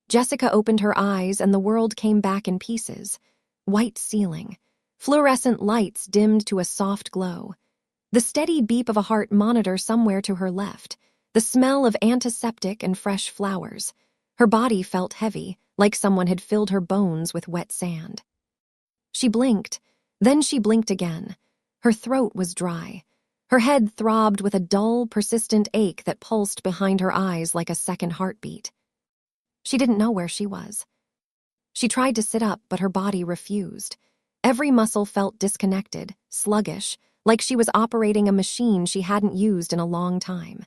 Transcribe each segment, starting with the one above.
Jessica opened her eyes and the world came back in pieces. White ceiling. Fluorescent lights dimmed to a soft glow. The steady beep of a heart monitor somewhere to her left. The smell of antiseptic and fresh flowers. Her body felt heavy, like someone had filled her bones with wet sand. She blinked. Then she blinked again. Her throat was dry. Her head throbbed with a dull, persistent ache that pulsed behind her eyes like a second heartbeat. She didn't know where she was. She tried to sit up, but her body refused. Every muscle felt disconnected, sluggish, like she was operating a machine she hadn't used in a long time.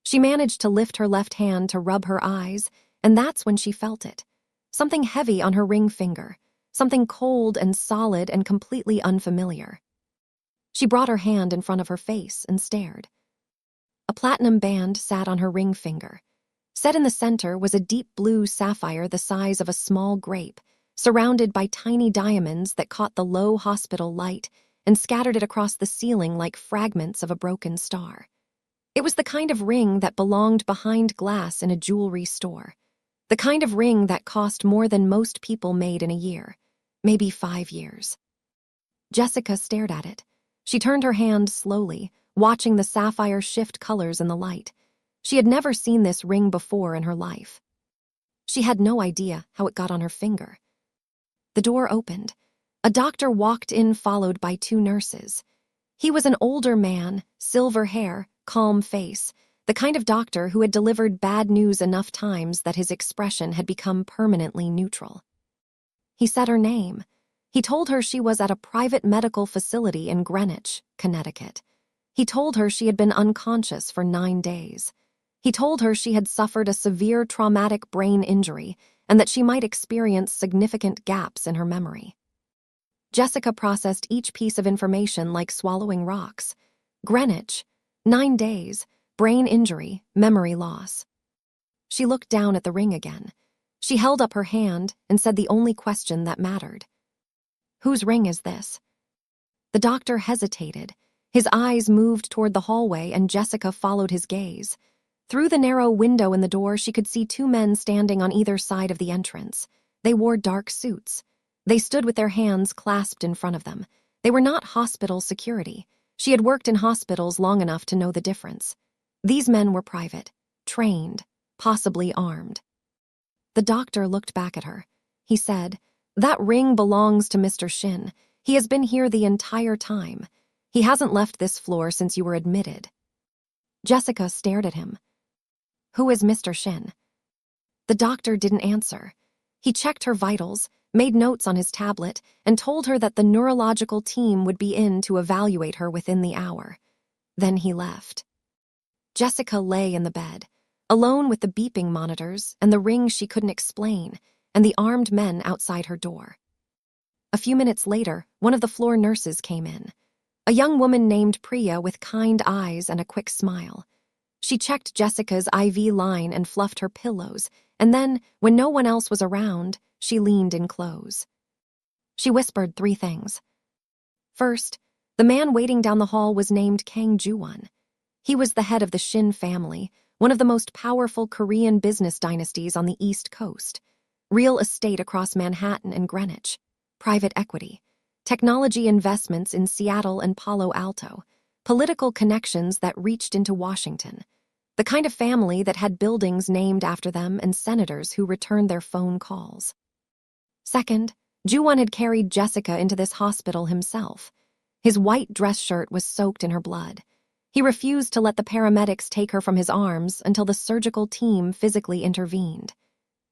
She managed to lift her left hand to rub her eyes, and that's when she felt it. Something heavy on her ring finger. Something cold and solid and completely unfamiliar. She brought her hand in front of her face and stared. A platinum band sat on her ring finger. Set in the center was a deep blue sapphire the size of a small grape, surrounded by tiny diamonds that caught the low hospital light and scattered it across the ceiling like fragments of a broken star. It was the kind of ring that belonged behind glass in a jewelry store. The kind of ring that cost more than most people made in a year, maybe 5 years. Jessica stared at it. She turned her hand slowly, watching the sapphire shift colors in the light. She had never seen this ring before in her life. She had no idea how it got on her finger. The door opened. A doctor walked in, followed by 2 nurses. He was an older man, silver hair, calm face, the kind of doctor who had delivered bad news enough times that his expression had become permanently neutral. He said her name. He told her she was at a private medical facility in Greenwich, Connecticut. He told her she had been unconscious for 9 days. He told her she had suffered a severe traumatic brain injury and that she might experience significant gaps in her memory. Jessica processed each piece of information like swallowing rocks. Greenwich, 9 days, brain injury, memory loss. She looked down at the ring again. She held up her hand and said the only question that mattered. "Whose ring is this?" The doctor hesitated. His eyes moved toward the hallway and Jessica followed his gaze. Through the narrow window in the door, she could see 2 men standing on either side of the entrance. They wore dark suits. They stood with their hands clasped in front of them. They were not hospital security. She had worked in hospitals long enough to know the difference. These men were private, trained, possibly armed. The doctor looked back at her. He said, "That ring belongs to Mr. Shin. He has been here the entire time. He hasn't left this floor since you were admitted." Jessica stared at him. "Who is Mr. Shin?" The doctor didn't answer. He checked her vitals, made notes on his tablet, and told her that the neurological team would be in to evaluate her within the hour. Then he left. Jessica lay in the bed, alone with the beeping monitors and the ring she couldn't explain, and the armed men outside her door. A few minutes later, one of the floor nurses came in. A young woman named Priya with kind eyes and a quick smile. She checked Jessica's IV line and fluffed her pillows, and then, when no one else was around, she leaned in close. She whispered 3 things. First, the man waiting down the hall was named Kang Ju-won. He was the head of the Shin family, one of the most powerful Korean business dynasties on the East Coast. Real estate across Manhattan and Greenwich. Private equity. Technology investments in Seattle and Palo Alto. Political connections that reached into Washington. The kind of family that had buildings named after them and senators who returned their phone calls. Second, Ju-won had carried Jessica into this hospital himself. His white dress shirt was soaked in her blood. He refused to let the paramedics take her from his arms until the surgical team physically intervened.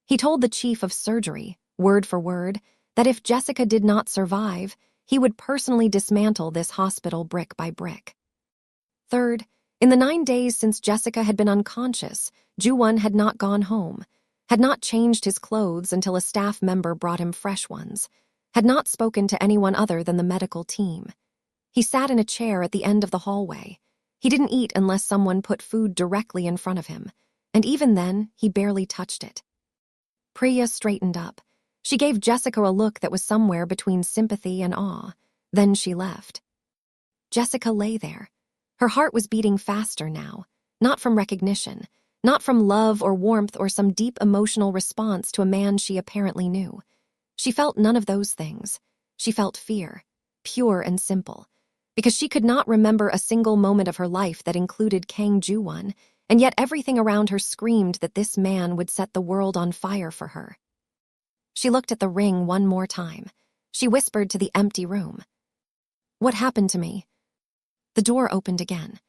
He told the chief of surgery, word for word, that if Jessica did not survive, he would personally dismantle this hospital brick by brick. Third, in the 9 days since Jessica had been unconscious, Ju-won had not gone home, had not changed his clothes until a staff member brought him fresh ones, had not spoken to anyone other than the medical team. He sat in a chair at the end of the hallway. He didn't eat unless someone put food directly in front of him, and even then, he barely touched it. Priya straightened up. She gave Jessica a look that was somewhere between sympathy and awe. Then she left. Jessica lay there. Her heart was beating faster now, not from recognition, Not from love or warmth or some deep emotional response to a man she apparently knew. She felt none of those things. She felt fear, pure and simple, because she could not remember a single moment of her life that included Kang Ju-won, and yet everything around her screamed that this man would set the world on fire for her. She looked at the ring one more time. She whispered to the empty room. "What happened to me?" The door opened again.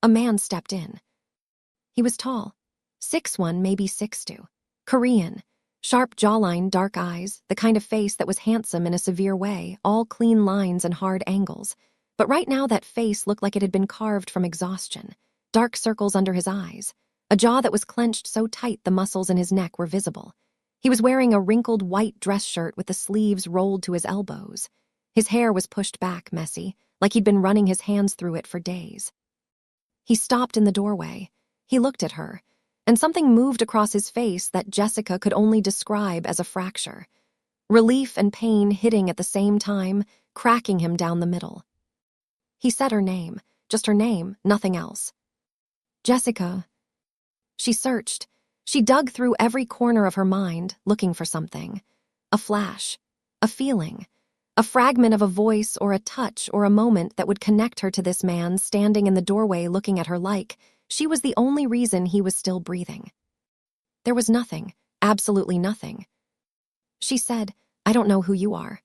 A man stepped in. He was tall, 6'1", maybe 6'2", Korean, sharp jawline, dark eyes, the kind of face that was handsome in a severe way, all clean lines and hard angles. But right now that face looked like it had been carved from exhaustion. Dark circles under his eyes, a jaw that was clenched so tight the muscles in his neck were visible. He was wearing a wrinkled white dress shirt with the sleeves rolled to his elbows. His hair was pushed back, messy, like he'd been running his hands through it for days. He stopped in the doorway. He looked at her, and something moved across his face that Jessica could only describe as a fracture. Relief and pain hitting at the same time, cracking him down the middle. He said her name, just her name, nothing else. "Jessica." She searched. She dug through every corner of her mind, looking for something. A flash, a feeling, a fragment of a voice or a touch or a moment that would connect her to this man standing in the doorway looking at her like she was the only reason he was still breathing. There was nothing, absolutely nothing. She said, "I don't know who you are."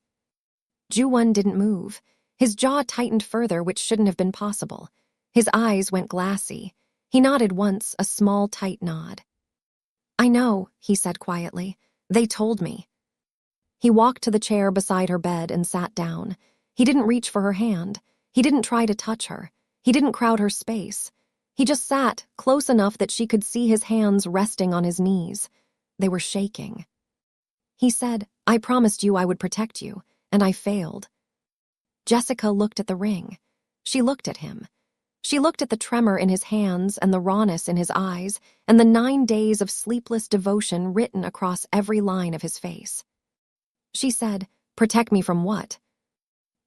Ju-won didn't move. His jaw tightened further, which shouldn't have been possible. His eyes went glassy. He nodded once, a small, tight nod. "I know," he said quietly. "They told me." He walked to the chair beside her bed and sat down. He didn't reach for her hand. He didn't try to touch her. He didn't crowd her space. He just sat, close enough that she could see his hands resting on his knees. They were shaking. He said, "I promised you I would protect you, and I failed." Jessica looked at the ring. She looked at him. She looked at the tremor in his hands and the rawness in his eyes and the 9 days of sleepless devotion written across every line of his face. She said, "Protect me from what?"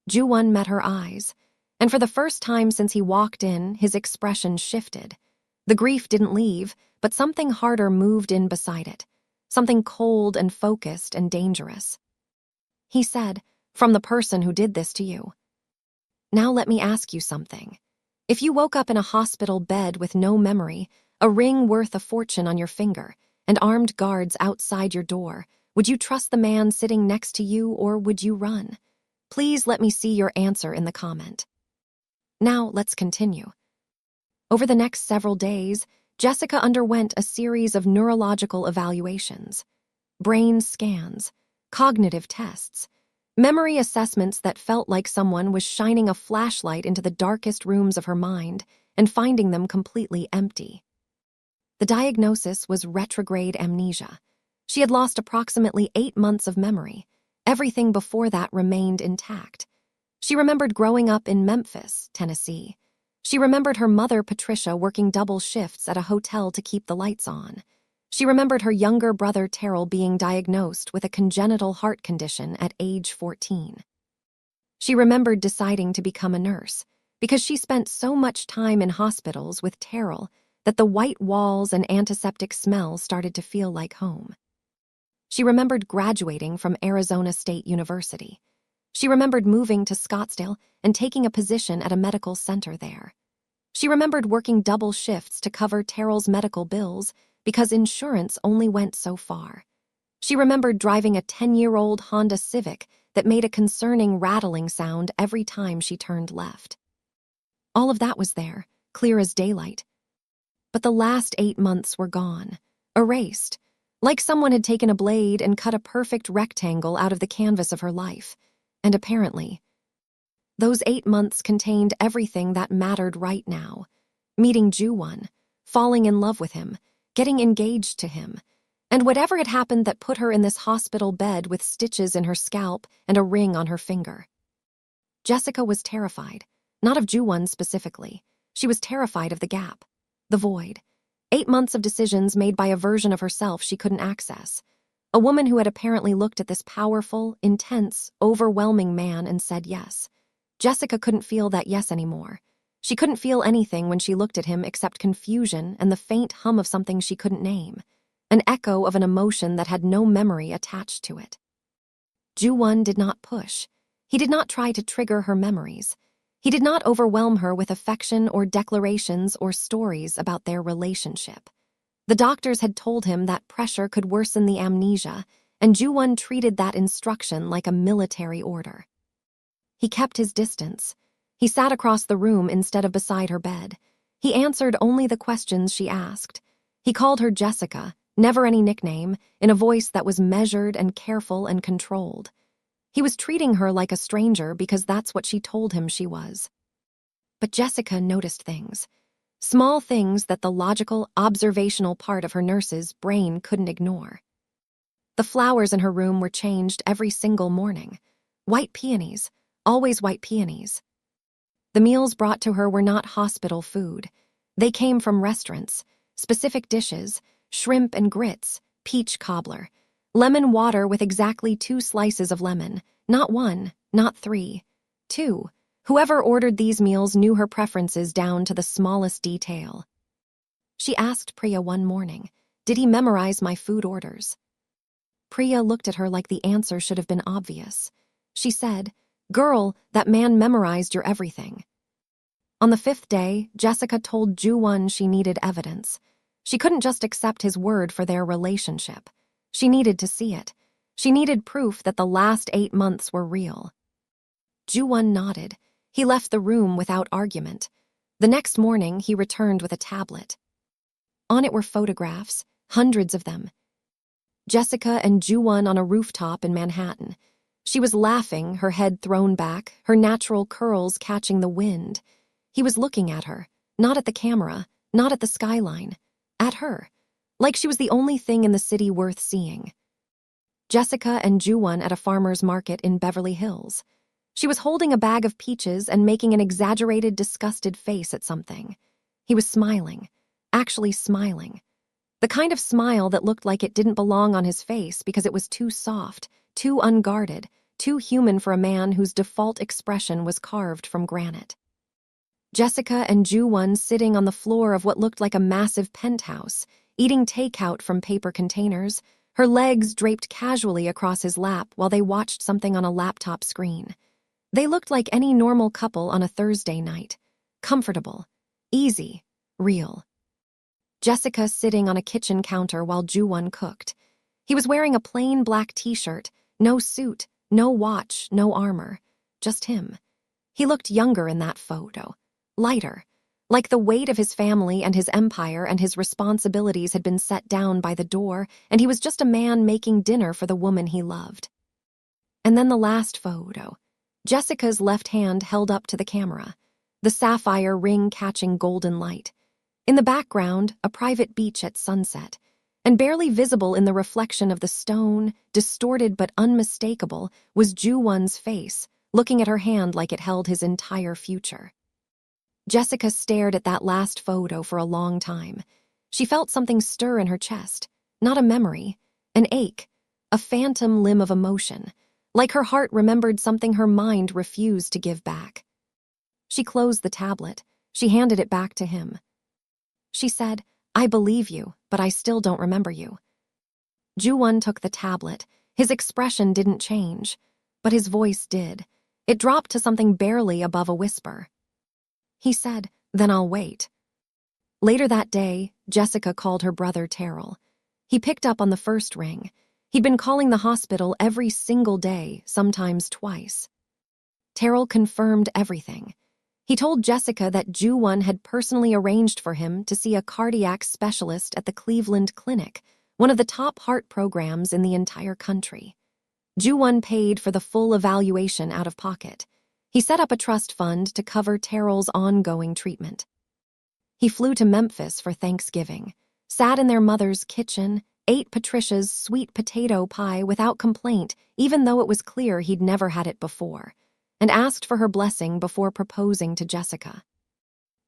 Ju-won met her eyes, and for the first time since he walked in, his expression shifted. The grief didn't leave, but something harder moved in beside it, something cold and focused and dangerous. He said, "From the person who did this to you." "Now let me ask you something. If you woke up in a hospital bed with no memory, a ring worth a fortune on your finger, and armed guards outside your door, would you trust the man sitting next to you or would you run? Please let me see your answer in the comment. Now let's continue. Over the next several days, Jessica underwent a series of neurological evaluations, brain scans, cognitive tests, memory assessments that felt like someone was shining a flashlight into the darkest rooms of her mind and finding them completely empty. The diagnosis was retrograde amnesia. She had lost approximately 8 months of memory. Everything before that remained intact. She remembered growing up in Memphis, Tennessee. She remembered her mother, Patricia, working double shifts at a hotel to keep the lights on. She remembered her younger brother, Terrell, being diagnosed with a congenital heart condition at age 14. She remembered deciding to become a nurse because she spent so much time in hospitals with Terrell that the white walls and antiseptic smells started to feel like home. She remembered graduating from Arizona State University. She remembered moving to Scottsdale and taking a position at a medical center there. She remembered working double shifts to cover Terrell's medical bills because insurance only went so far. She remembered driving a 10-year-old Honda Civic that made a concerning rattling sound every time she turned left. All of that was there, clear as daylight. But the last 8 months were gone, erased, like someone had taken a blade and cut a perfect rectangle out of the canvas of her life. And apparently, those 8 months contained everything that mattered right now. Meeting Ju-won, falling in love with him, getting engaged to him, and whatever had happened that put her in this hospital bed with stitches in her scalp and a ring on her finger. Jessica was terrified, not of Ju-won specifically. She was terrified of the gap, the void. 8 months of decisions made by a version of herself she couldn't access. A woman who had apparently looked at this powerful, intense, overwhelming man and said yes. Jessica couldn't feel that yes anymore. She couldn't feel anything when she looked at him except confusion and the faint hum of something she couldn't name, an echo of an emotion that had no memory attached to it. Ju-won did not push. He did not try to trigger her memories. He did not overwhelm her with affection or declarations or stories about their relationship. The doctors had told him that pressure could worsen the amnesia, and Ju-won treated that instruction like a military order. He kept his distance. He sat across the room instead of beside her bed. He answered only the questions she asked. He called her Jessica, never any nickname, in a voice that was measured and careful and controlled. He was treating her like a stranger because that's what she told him she was. But Jessica noticed things. Small things that the logical, observational part of her nurse's brain couldn't ignore. The flowers in her room were changed every single morning. White peonies, always white peonies. The meals brought to her were not hospital food. They came from restaurants, specific dishes, shrimp and grits, peach cobbler, lemon water with exactly 2 slices of lemon, not 1, not 3, 2. Whoever ordered these meals knew her preferences down to the smallest detail. She asked Priya one morning, "Did he memorize my food orders?" Priya looked at her like the answer should have been obvious. She said, "Girl, that man memorized your everything." On the 5th day, Jessica told Ju-won she needed evidence. She couldn't just accept his word for their relationship. She needed to see it. She needed proof that the last 8 months were real. Ju-won nodded. He left the room without argument. The next morning, he returned with a tablet. On it were photographs, hundreds of them. Jessica and Ju-won on a rooftop in Manhattan. She was laughing, her head thrown back, her natural curls catching the wind. He was looking at her, not at the camera, not at the skyline, at her, like she was the only thing in the city worth seeing. Jessica and Ju-won at a farmer's market in Beverly Hills. She was holding a bag of peaches and making an exaggerated, disgusted face at something. He was smiling, actually smiling. The kind of smile that looked like it didn't belong on his face because it was too soft, too unguarded, too human for a man whose default expression was carved from granite. Jessica and Ju-won sitting on the floor of what looked like a massive penthouse, eating takeout from paper containers, her legs draped casually across his lap while they watched something on a laptop screen. They looked like any normal couple on a Thursday night. Comfortable, easy, real. Jessica sitting on a kitchen counter while Ju-won cooked. He was wearing a plain black t-shirt, no suit, no watch, no armor. Just him. He looked younger in that photo. Lighter. Like the weight of his family and his empire and his responsibilities had been set down by the door, and he was just a man making dinner for the woman he loved. And then the last photo. Jessica's left hand held up to the camera, the sapphire ring catching golden light. In the background, a private beach at sunset, and barely visible in the reflection of the stone, distorted but unmistakable, was Ju-won's face, looking at her hand like it held his entire future. Jessica stared at that last photo for a long time. She felt something stir in her chest, not a memory, an ache, a phantom limb of emotion, like her heart remembered something her mind refused to give back. She closed the tablet. She handed it back to him. She said, "I believe you, but I still don't remember you." Ju-won took the tablet. His expression didn't change, but his voice did. It dropped to something barely above a whisper. He said, "Then I'll wait." Later that day, Jessica called her brother Terrell. He picked up on the first ring. He'd been calling the hospital every single day, sometimes twice. Terrell confirmed everything. He told Jessica that Ju-won had personally arranged for him to see a cardiac specialist at the Cleveland Clinic, one of the top heart programs in the entire country. Ju-won paid for the full evaluation out of pocket. He set up a trust fund to cover Terrell's ongoing treatment. He flew to Memphis for Thanksgiving, sat in their mother's kitchen, ate Patricia's sweet potato pie without complaint, even though it was clear he'd never had it before, and asked for her blessing before proposing to Jessica.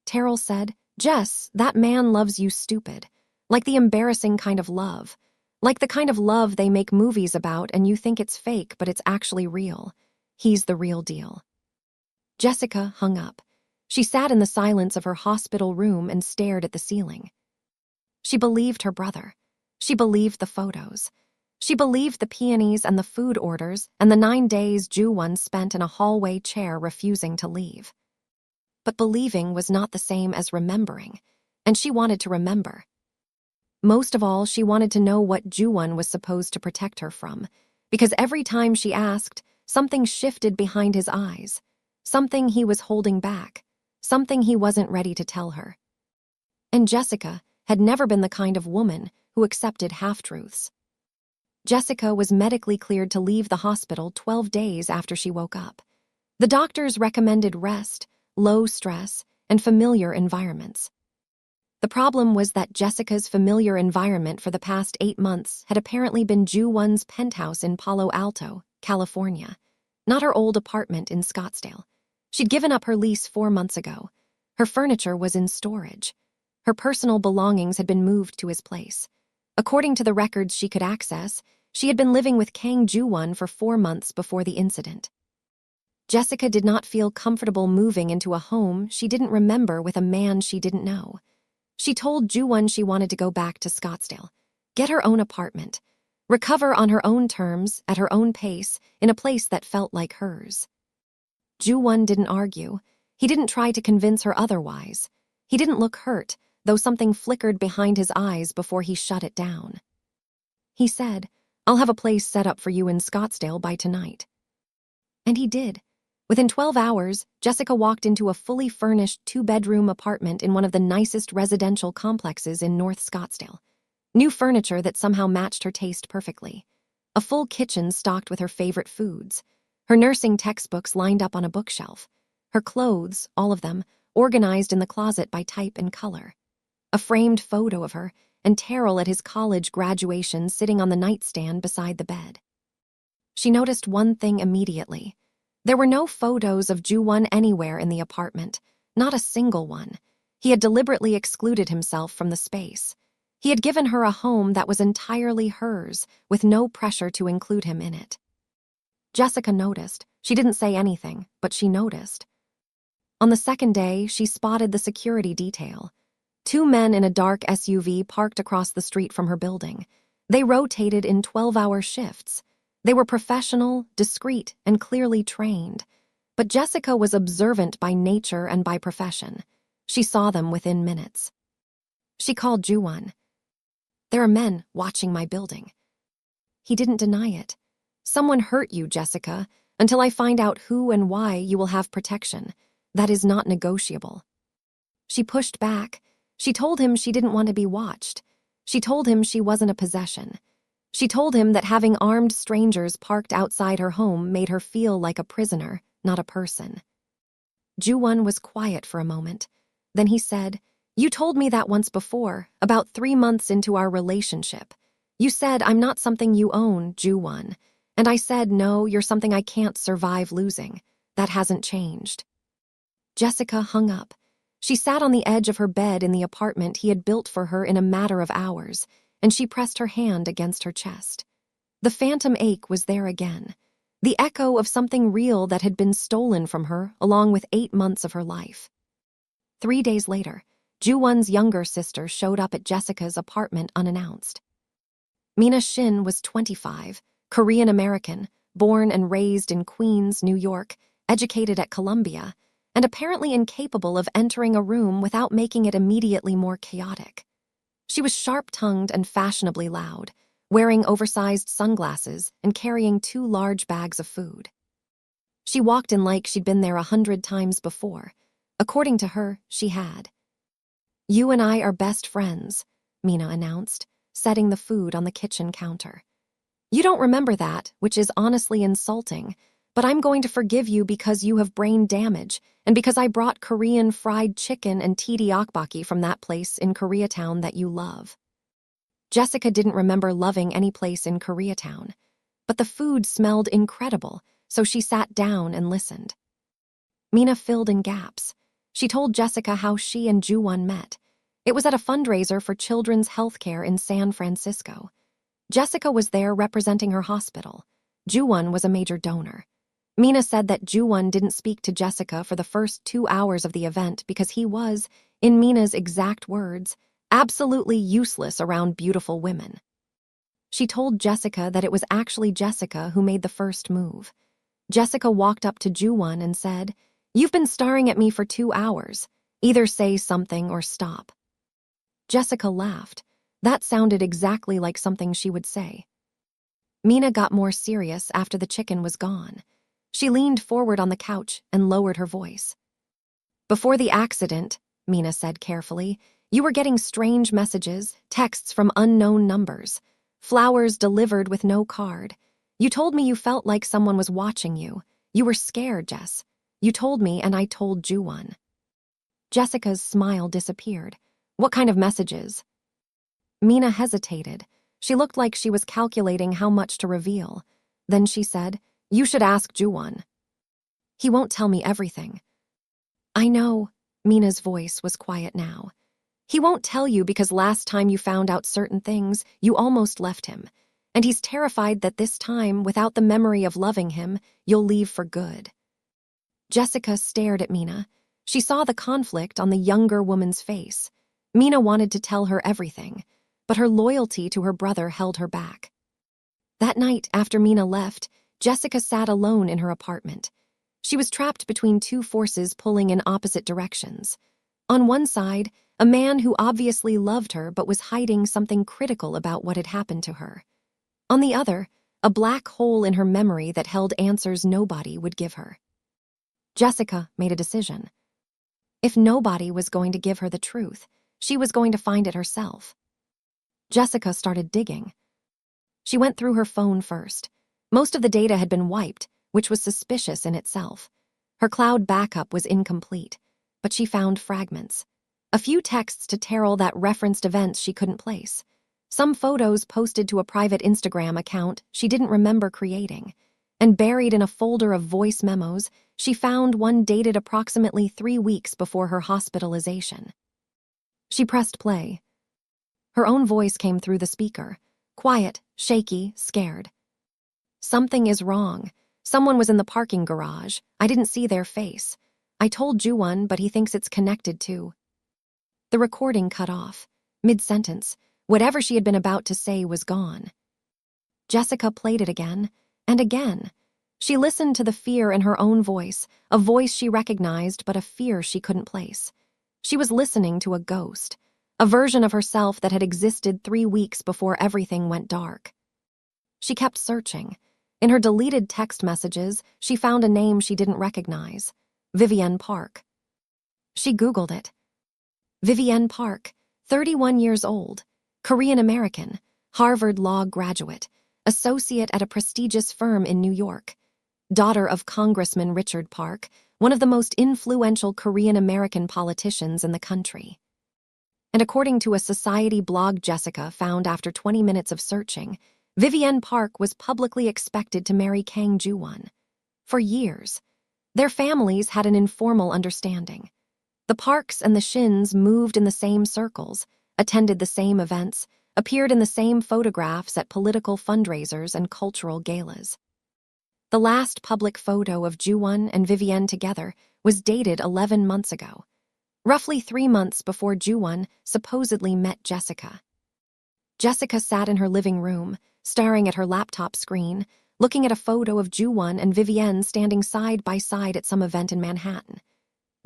Terrell said, "Jess, that man loves you stupid, like the embarrassing kind of love, like the kind of love they make movies about and you think it's fake but it's actually real. He's the real deal." Jessica hung up. She sat in the silence of her hospital room and stared at the ceiling. She believed her brother. She believed the photos. She believed the peonies and the food orders and the 9 days Ju-won spent in a hallway chair refusing to leave. But believing was not the same as remembering, and she wanted to remember. Most of all, she wanted to know what Ju-won was supposed to protect her from, because every time she asked, something shifted behind his eyes, something he was holding back, something he wasn't ready to tell her. And Jessica had never been the kind of woman who accepted half-truths. Jessica was medically cleared to leave the hospital 12 days after she woke up. The doctors recommended rest, low stress, and familiar environments. The problem was that Jessica's familiar environment for the past 8 months had apparently been Ju-won's penthouse in Palo Alto, California, not her old apartment in Scottsdale. She'd given up her lease 4 months ago. Her furniture was in storage. Her personal belongings had been moved to his place. According to the records she could access, she had been living with Kang Ju-won for 4 months before the incident. Jessica did not feel comfortable moving into a home she didn't remember with a man she didn't know. She told Ju-won she wanted to go back to Scottsdale, get her own apartment, recover on her own terms, at her own pace, in a place that felt like hers. Ju-won didn't argue. He didn't try to convince her otherwise. He didn't look hurt, though something flickered behind his eyes before he shut it down. He said, "I'll have a place set up for you in Scottsdale by tonight." And he did. Within 12 hours, Jessica walked into a fully furnished 2-bedroom apartment in one of the nicest residential complexes in North Scottsdale. New furniture that somehow matched her taste perfectly. A full kitchen stocked with her favorite foods. Her nursing textbooks lined up on a bookshelf. Her clothes, all of them, organized in the closet by type and color. A framed photo of her and Terrell at his college graduation sitting on the nightstand beside the bed. She noticed one thing immediately. There were no photos of Ju-won anywhere in the apartment, not a single one. He had deliberately excluded himself from the space. He had given her a home that was entirely hers, with no pressure to include him in it. Jessica noticed. She didn't say anything, but she noticed. On the second day, she spotted the security detail. 2 men in a dark SUV parked across the street from her building. They rotated in 12-hour shifts. They were professional, discreet, and clearly trained. But Jessica was observant by nature and by profession. She saw them within minutes. She called Ju-won. "There are men watching my building." He didn't deny it. "Someone hurt you, Jessica. Until I find out who and why, you will have protection. That is not negotiable." She pushed back. She told him she didn't want to be watched. She told him she wasn't a possession. She told him that having armed strangers parked outside her home made her feel like a prisoner, not a person. Ju-won was quiet for a moment. Then he said, "You told me that once before, about 3 months into our relationship. You said I'm not something you own, Ju-won. And I said, no, you're something I can't survive losing. That hasn't changed." Jessica hung up. She sat on the edge of her bed in the apartment he had built for her in a matter of hours, and she pressed her hand against her chest. The phantom ache was there again, the echo of something real that had been stolen from her along with 8 months of her life. 3 days later, Ju-won's younger sister showed up at Jessica's apartment unannounced. Mina Shin was 25, Korean-American, born and raised in Queens, New York, educated at Columbia, and apparently incapable of entering a room without making it immediately more chaotic. She was sharp-tongued and fashionably loud, wearing oversized sunglasses and carrying 2 large bags of food. She walked in like she'd been there 100 times before. According to her, she had. "You and I are best friends," Mina announced, setting the food on the kitchen counter. "You don't remember that, which is honestly insulting, but I'm going to forgive you because you have brain damage and because I brought Korean fried chicken and tteokbokki from that place in Koreatown that you love." Jessica didn't remember loving any place in Koreatown, but the food smelled incredible, so she sat down and listened. Mina filled in gaps. She told Jessica how she and Ju-won met. It was at a fundraiser for children's health care in San Francisco. Jessica was there representing her hospital. Ju-won was a major donor. Mina said that Ju-won didn't speak to Jessica for the first 2 hours of the event because he was, in Mina's exact words, absolutely useless around beautiful women. She told Jessica that it was actually Jessica who made the first move. Jessica walked up to Ju-won and said, "You've been staring at me for 2 hours. Either say something or stop." Jessica laughed. That sounded exactly like something she would say. Mina got more serious after the chicken was gone. She leaned forward on the couch and lowered her voice. "Before the accident," Mina said carefully, "you were getting strange messages, texts from unknown numbers, flowers delivered with no card. You told me you felt like someone was watching you. You were scared, Jess. You told me and I told Ju-won." Jessica's smile disappeared. "What kind of messages?" Mina hesitated. She looked like she was calculating how much to reveal. Then she said, "You should ask Ju-won. He won't tell me everything." "I know." Mina's voice was quiet now. "He won't tell you because last time you found out certain things, you almost left him. And he's terrified that this time, without the memory of loving him, you'll leave for good." Jessica stared at Mina. She saw the conflict on the younger woman's face. Mina wanted to tell her everything, but her loyalty to her brother held her back. That night, after Mina left, Jessica sat alone in her apartment. She was trapped between two forces pulling in opposite directions. On one side, a man who obviously loved her but was hiding something critical about what had happened to her. On the other, a black hole in her memory that held answers nobody would give her. Jessica made a decision. If nobody was going to give her the truth, she was going to find it herself. Jessica started digging. She went through her phone first. Most of the data had been wiped, which was suspicious in itself. Her cloud backup was incomplete, but she found fragments. A few texts to Terrell that referenced events she couldn't place. Some photos posted to a private Instagram account she didn't remember creating. And buried in a folder of voice memos, she found one dated approximately 3 weeks before her hospitalization. She pressed play. Her own voice came through the speaker, quiet, shaky, scared. "Something is wrong. Someone was in the parking garage. I didn't see their face. I told Ju-won, but he thinks it's connected to." The recording cut off. Mid-sentence, whatever she had been about to say was gone. Jessica played it again, and again. She listened to the fear in her own voice, a voice she recognized but a fear she couldn't place. She was listening to a ghost, a version of herself that had existed 3 weeks before everything went dark. She kept searching. In her deleted text messages, she found a name she didn't recognize, Vivienne Park. She Googled it. Vivienne Park, 31 years old, Korean-American, Harvard Law graduate, associate at a prestigious firm in New York, daughter of Congressman Richard Park, one of the most influential Korean-American politicians in the country. And according to a society blog Jessica found after 20 minutes of searching, Vivienne Park was publicly expected to marry Kang Ju-won. For years, their families had an informal understanding. The Parks and the Shins moved in the same circles, attended the same events, appeared in the same photographs at political fundraisers and cultural galas. The last public photo of Ju-won and Vivienne together was dated 11 months ago, roughly 3 months before Ju-won supposedly met Jessica. Jessica sat in her living room, staring at her laptop screen, looking at a photo of Ju-won and Vivienne standing side by side at some event in Manhattan.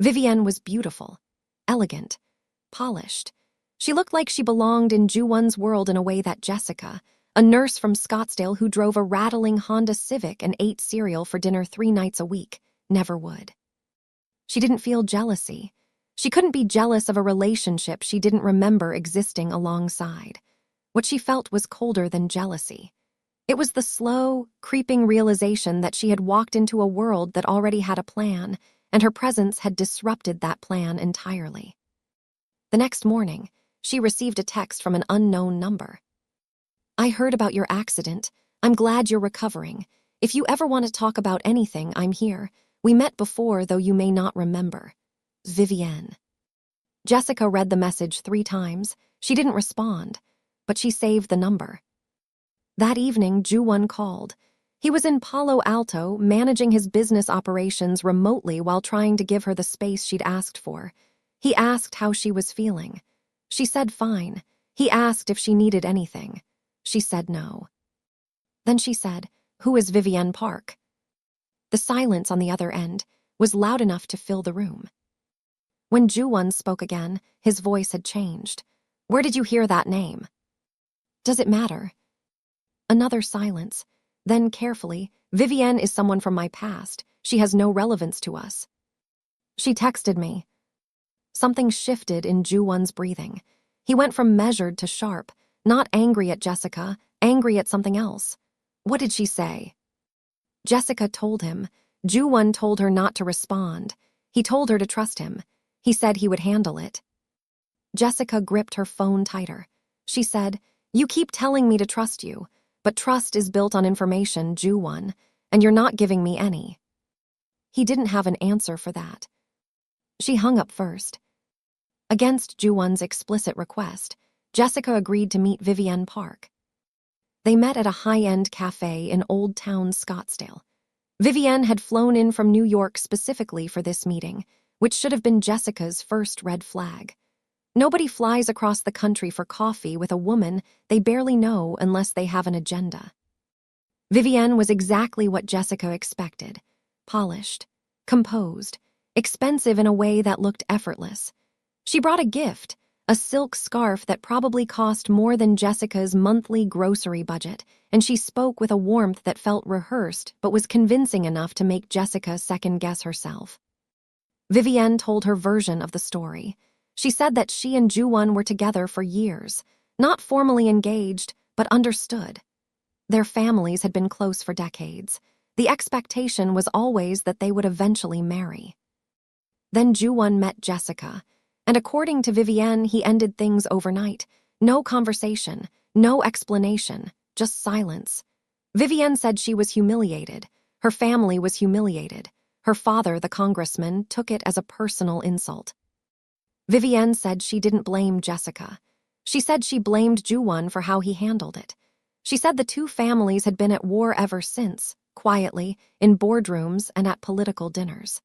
Vivienne was beautiful, elegant, polished. She looked like she belonged in Ju-won's world in a way that Jessica, a nurse from Scottsdale who drove a rattling Honda Civic and ate cereal for dinner 3 nights a week, never would. She didn't feel jealousy. She couldn't be jealous of a relationship she didn't remember existing alongside. What she felt was colder than jealousy. It was the slow, creeping realization that she had walked into a world that already had a plan, and her presence had disrupted that plan entirely. The next morning, she received a text from an unknown number. "I heard about your accident. I'm glad you're recovering. If you ever want to talk about anything, I'm here. We met before, though you may not remember. Vivienne." Jessica read the message 3 times. She didn't respond, but she saved the number. That evening, Ju-won called. He was in Palo Alto, managing his business operations remotely while trying to give her the space she'd asked for. He asked how she was feeling. She said fine. He asked if she needed anything. She said no. Then she said, "Who is Vivienne Park?" The silence on the other end was loud enough to fill the room. When Ju-won spoke again, his voice had changed. "Where did you hear that name?" "Does it matter?" Another silence. Then carefully, "Vivienne is someone from my past. She has no relevance to us." "She texted me." Something shifted in Ju-won's breathing. He went from measured to sharp, not angry at Jessica, angry at something else. "What did she say?" Jessica told him. Ju-won told her not to respond. He told her to trust him. He said he would handle it. Jessica gripped her phone tighter. She said, "You keep telling me to trust you, but trust is built on information, Ju-won, and you're not giving me any." He didn't have an answer for that. She hung up first. Against Ju-won's explicit request, Jessica agreed to meet Vivienne Park. They met at a high-end cafe in Old Town Scottsdale. Vivienne had flown in from New York specifically for this meeting, which should have been Jessica's first red flag. Nobody flies across the country for coffee with a woman they barely know unless they have an agenda. Vivienne was exactly what Jessica expected. Polished, composed, expensive in a way that looked effortless. She brought a gift, a silk scarf that probably cost more than Jessica's monthly grocery budget, and she spoke with a warmth that felt rehearsed but was convincing enough to make Jessica second-guess herself. Vivienne told her version of the story. She said that she and Ju-won were together for years, not formally engaged, but understood. Their families had been close for decades. The expectation was always that they would eventually marry. Then Ju-won met Jessica, and according to Vivienne, he ended things overnight. No conversation, no explanation, just silence. Vivienne said she was humiliated. Her family was humiliated. Her father, the congressman, took it as a personal insult. Vivienne said she didn't blame Jessica. She said she blamed Ju-won for how he handled it. She said the two families had been at war ever since, quietly, in boardrooms and at political dinners.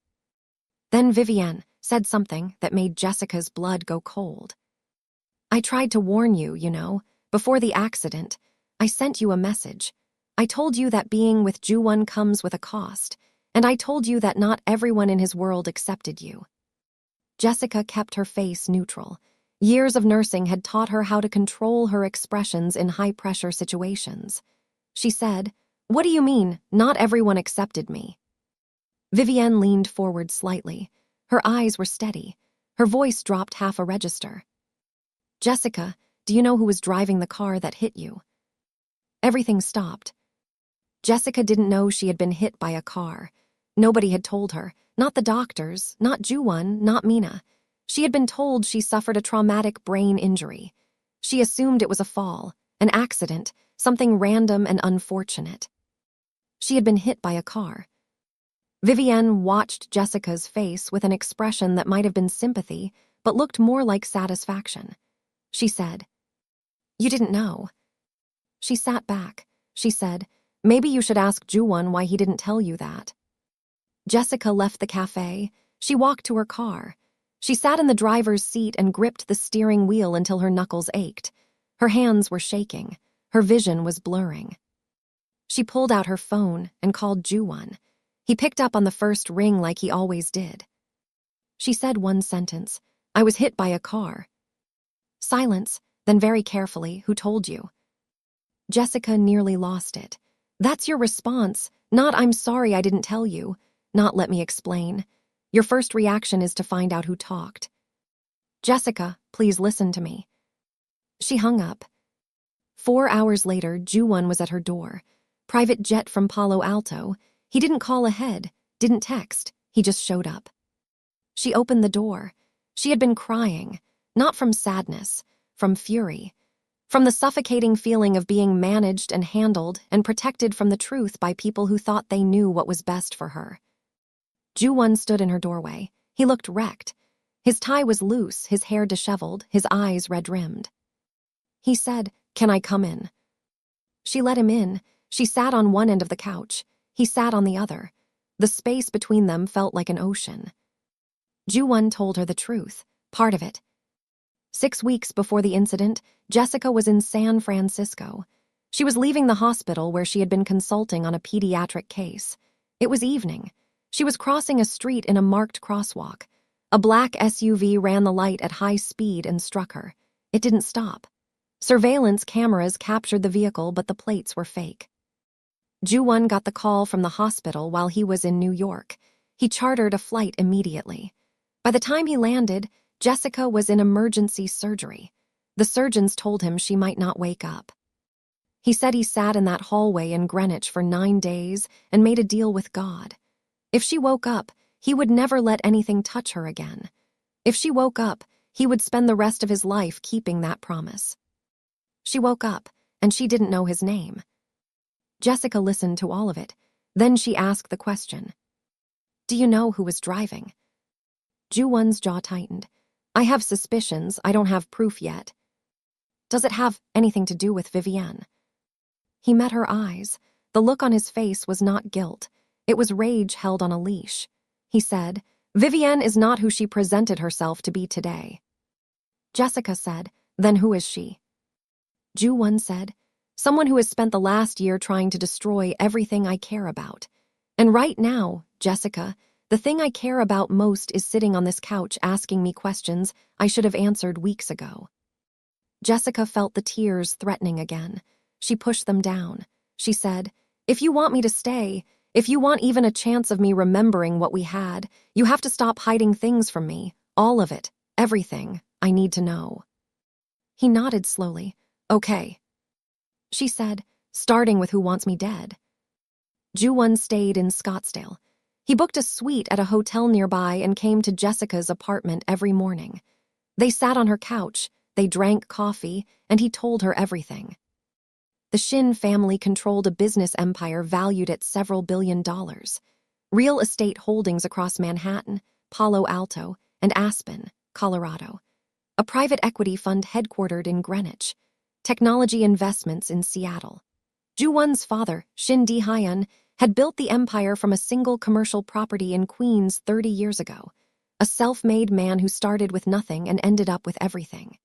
Then Vivienne said something that made Jessica's blood go cold. "I tried to warn you, before the accident. I sent you a message. I told you that being with Ju-won comes with a cost, and I told you that not everyone in his world accepted you." Jessica kept her face neutral. Years of nursing had taught her how to control her expressions in high-pressure situations. She said, "What do you mean, not everyone accepted me?" Vivienne leaned forward slightly. Her eyes were steady. Her voice dropped half a register. "Jessica, do you know who was driving the car that hit you?" Everything stopped. Jessica didn't know she had been hit by a car. Nobody had told her. Not the doctors, not Ju-won, not Mina. She had been told she suffered a traumatic brain injury. She assumed it was a fall, an accident, something random and unfortunate. She had been hit by a car. Vivienne watched Jessica's face with an expression that might have been sympathy, but looked more like satisfaction. She said, "You didn't know." She sat back. She said, "Maybe you should ask Ju-won why he didn't tell you that." Jessica left the cafe. She walked to her car. She sat in the driver's seat and gripped the steering wheel until her knuckles ached. Her hands were shaking. Her vision was blurring. She pulled out her phone and called Ju-won. He picked up on the first ring like he always did. She said one sentence, "I was hit by a car." Silence, then very carefully, "Who told you?" Jessica nearly lost it. "That's your response, not 'I'm sorry I didn't tell you,' not 'let me explain.' Your first reaction is to find out who talked." "Jessica, please listen to me." She hung up. 4 hours later, Ju-won was at her door. Private jet from Palo Alto. He didn't call ahead, didn't text, he just showed up. She opened the door. She had been crying, not from sadness, from fury. From the suffocating feeling of being managed and handled and protected from the truth by people who thought they knew what was best for her. Ju-won stood in her doorway. He looked wrecked. His tie was loose, his hair disheveled, his eyes red-rimmed. He said, "Can I come in?" She let him in. She sat on one end of the couch. He sat on the other. The space between them felt like an ocean. Ju-won told her the truth, part of it. 6 weeks before the incident, Jessica was in San Francisco. She was leaving the hospital where she had been consulting on a pediatric case. It was evening. She was crossing a street in a marked crosswalk. A black SUV ran the light at high speed and struck her. It didn't stop. Surveillance cameras captured the vehicle, but the plates were fake. Ju-won got the call from the hospital while he was in New York. He chartered a flight immediately. By the time he landed, Jessica was in emergency surgery. The surgeons told him she might not wake up. He said he sat in that hallway in Greenwich for 9 days and made a deal with God. If she woke up, he would never let anything touch her again. If she woke up, he would spend the rest of his life keeping that promise. She woke up, and she didn't know his name. Jessica listened to all of it. Then she asked the question, "Do you know who was driving?" Ju-won's jaw tightened. "I have suspicions, I don't have proof yet." "Does it have anything to do with Vivienne?" He met her eyes. The look on his face was not guilt. It was rage held on a leash. He said, "Vivienne is not who she presented herself to be today." Jessica said, "Then who is she?" Ju-won said, "Someone who has spent the last year trying to destroy everything I care about. And right now, Jessica, the thing I care about most is sitting on this couch asking me questions I should have answered weeks ago." Jessica felt the tears threatening again. She pushed them down. She said, "If you want me to stay, if you want even a chance of me remembering what we had, you have to stop hiding things from me, all of it, everything. I need to know." He nodded slowly. "Okay." She said, "Starting with who wants me dead." Ju-won stayed in Scottsdale. He booked a suite at a hotel nearby and came to Jessica's apartment every morning. They sat on her couch, they drank coffee, and he told her everything. The Shin family controlled a business empire valued at several $billion. Real estate holdings across Manhattan, Palo Alto, and Aspen, Colorado. A private equity fund headquartered in Greenwich. Technology investments in Seattle. Ju-won's father, Shin Di-hyun, had built the empire from a single commercial property in Queens 30 years ago. A self-made man who started with nothing and ended up with everything.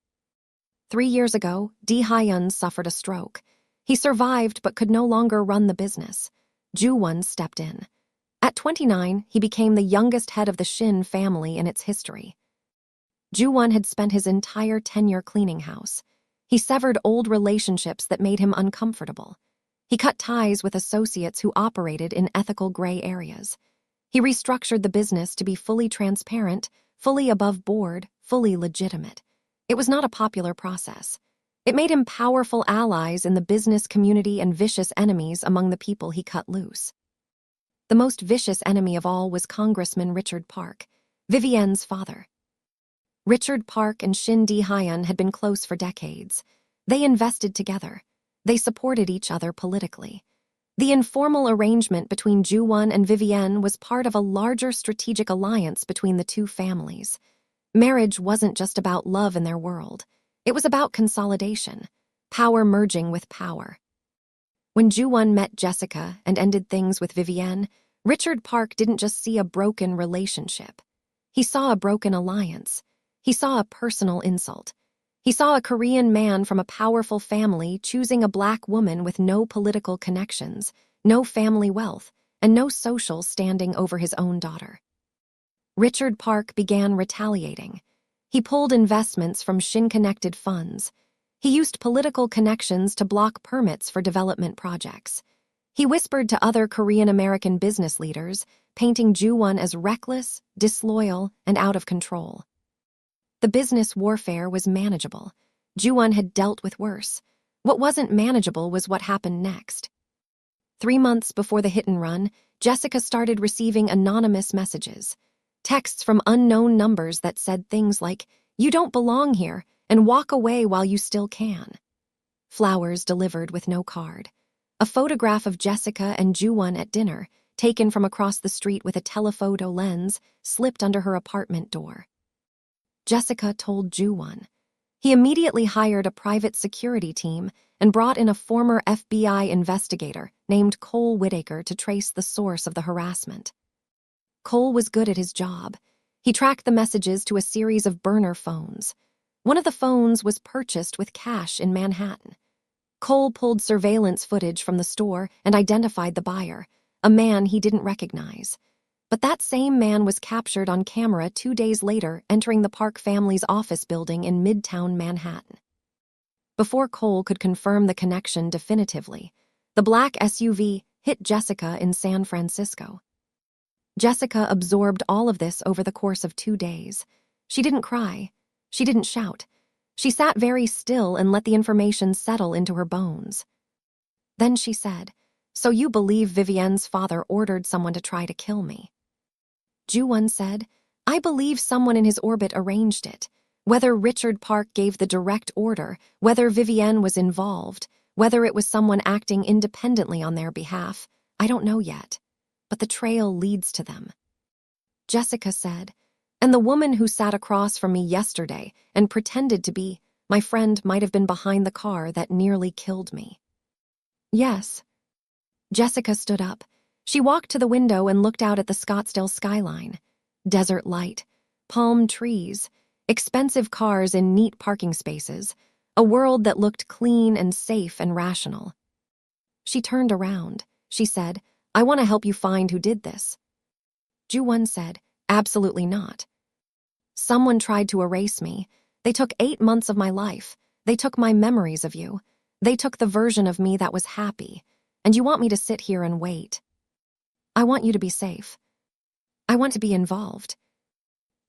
3 years ago, Di-hyun suffered a stroke. He survived but could no longer run the business. Ju-won stepped in. At 29, he became the youngest head of the Shin family in its history. Ju-won had spent his entire tenure cleaning house. He severed old relationships that made him uncomfortable. He cut ties with associates who operated in ethical gray areas. He restructured the business to be fully transparent, fully above board, fully legitimate. It was not a popular process. It made him powerful allies in the business community and vicious enemies among the people he cut loose. The most vicious enemy of all was Congressman Richard Park, Vivienne's father. Richard Park and Shin Di-hyun had been close for decades. They invested together. They supported each other politically. The informal arrangement between Ju-won and Vivienne was part of a larger strategic alliance between the two families. Marriage wasn't just about love in their world. It was about consolidation, power merging with power. When Ju-won met Jessica and ended things with Vivienne, Richard Park didn't just see a broken relationship. He saw a broken alliance. He saw a personal insult. He saw a Korean man from a powerful family choosing a black woman with no political connections, no family wealth, and no social standing over his own daughter. Richard Park began retaliating. He pulled investments from Shin-connected funds. He used political connections to block permits for development projects. He whispered to other Korean-American business leaders, painting Ju-won as reckless, disloyal, and out of control. The business warfare was manageable. Ju-won had dealt with worse. What wasn't manageable was what happened next. 3 months before the hit-and-run, Jessica started receiving anonymous messages. Texts from unknown numbers that said things like, "You don't belong here, and walk away while you still can." Flowers delivered with no card. A photograph of Jessica and Ju-won at dinner, taken from across the street with a telephoto lens, slipped under her apartment door. Jessica told Ju-won. He immediately hired a private security team and brought in a former FBI investigator named Cole Whitaker to trace the source of the harassment. Cole was good at his job. He tracked the messages to a series of burner phones. One of the phones was purchased with cash in Manhattan. Cole pulled surveillance footage from the store and identified the buyer, a man he didn't recognize. But that same man was captured on camera 2 days later entering the Park family's office building in Midtown Manhattan. Before Cole could confirm the connection definitively, the black SUV hit Jessica in San Francisco. Jessica absorbed all of this over the course of 2 days. She didn't cry. She didn't shout. She sat very still and let the information settle into her bones. Then she said, "So you believe Vivienne's father ordered someone to try to kill me?" Ju-won said, "I believe someone in his orbit arranged it. Whether Richard Park gave the direct order, whether Vivienne was involved, whether it was someone acting independently on their behalf, I don't know yet. But the trail leads to them." Jessica said, "And the woman who sat across from me yesterday and pretended to be my friend might have been behind the car that nearly killed me." "Yes." Jessica stood up. She walked to the window and looked out at the Scottsdale skyline. Desert light, palm trees, expensive cars in neat parking spaces, a world that looked clean and safe and rational. She turned around. She said, "I want to help you find who did this." Ju-won said, "Absolutely not. Someone tried to erase me. They took 8 months of my life. They took my memories of you. They took the version of me that was happy. And you want me to sit here and wait. I want you to be safe. I want to be involved."